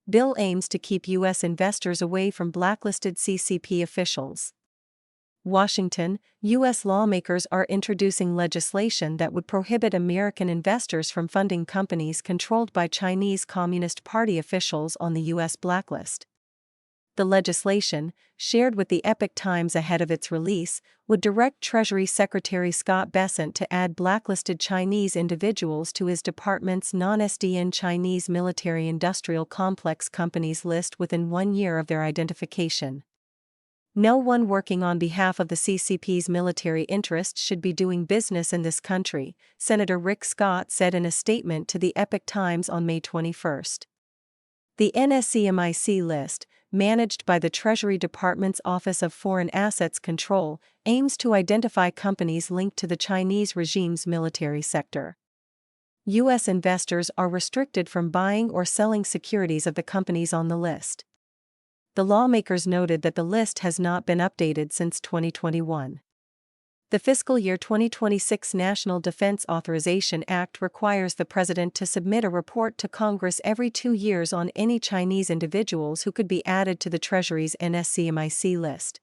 Bill aims to keep U.S. investors away from blacklisted CCP officials. Washington, U.S. lawmakers are introducing legislation that would prohibit American investors from funding companies controlled by Chinese Communist Party officials on the U.S. blacklist. The legislation, shared with the Epoch Times ahead of its release, would direct Treasury Secretary Scott Bessent to add blacklisted Chinese individuals to his department's non-SDN Chinese military-industrial complex companies list within 1 year of their identification. No one working on behalf of the CCP's military interests should be doing business in this country, Senator Rick Scott said in a statement to the Epoch Times on May 21. The NSCMIC list, managed by the Treasury Department's Office of Foreign Assets Control, aims to identify companies linked to the Chinese regime's military sector. U.S. investors are restricted from buying or selling securities of the companies on the list. The lawmakers noted that the list has not been updated since 2021. The fiscal year 2026 National Defense Authorization Act requires the President to submit a report to Congress every 2 years on any Chinese individuals who could be added to the Treasury's NSCMIC list.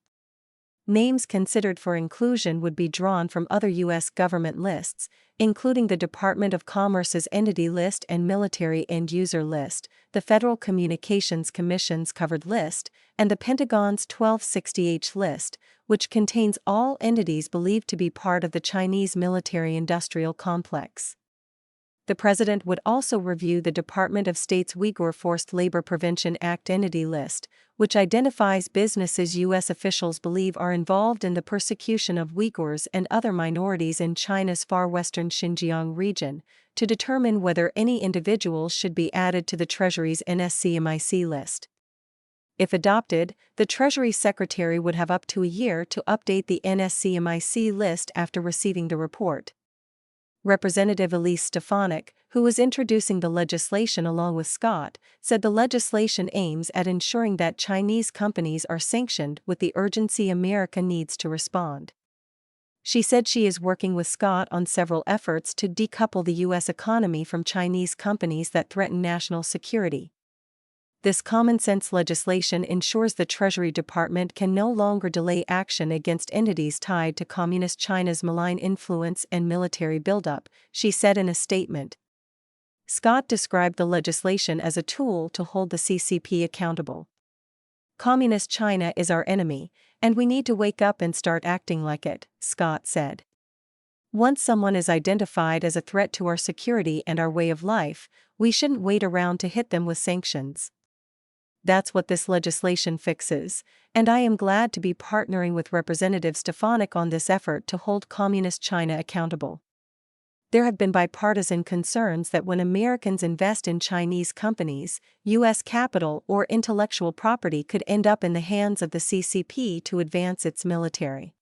Names considered for inclusion would be drawn from other U.S. government lists, including the Department of Commerce's Entity List and Military End User List, the Federal Communications Commission's Covered List, and the Pentagon's 1260H list, which contains all entities believed to be part of the Chinese military-industrial complex. The President would also review the Department of State's Uyghur Forced Labor Prevention Act Entity List, which identifies businesses U.S. officials believe are involved in the persecution of Uyghurs and other minorities in China's far western Xinjiang region, to determine whether any individuals should be added to the Treasury's NSCMIC list. If adopted, the Treasury Secretary would have up to a year to update the NSCMIC list after receiving the report. Representative Elise Stefanik, who was introducing the legislation along with Scott, said the legislation aims at ensuring that Chinese companies are sanctioned with the urgency America needs to respond. She said she is working with Scott on several efforts to decouple the U.S. economy from Chinese companies that threaten national security. This common-sense legislation ensures the Treasury Department can no longer delay action against entities tied to Communist China's malign influence and military buildup, she said in a statement. Scott described the legislation as a tool to hold the CCP accountable. Communist China is our enemy, and we need to wake up and start acting like it, Scott said. Once someone is identified as a threat to our security and our way of life, we shouldn't wait around to hit them with sanctions. That's what this legislation fixes, and I am glad to be partnering with Representative Stefanik on this effort to hold Communist China accountable. There have been bipartisan concerns that when Americans invest in Chinese companies, U.S. capital or intellectual property could end up in the hands of the CCP to advance its military.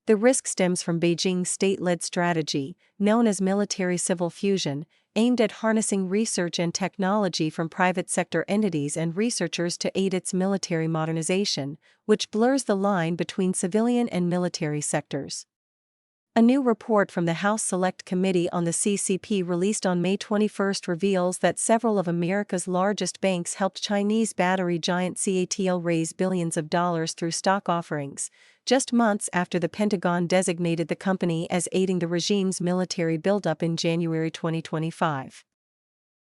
The risk stems from Beijing's state-led strategy, known as military-civil fusion, aimed at harnessing research and technology from private sector entities and researchers to aid its military modernization, which blurs the line between civilian and military sectors. A new report from the House Select Committee on the CCP released on May 21 reveals that several of America's largest banks helped Chinese battery giant CATL raise billions of dollars through stock offerings, just months after the Pentagon designated the company as aiding the regime's military buildup in January 2025.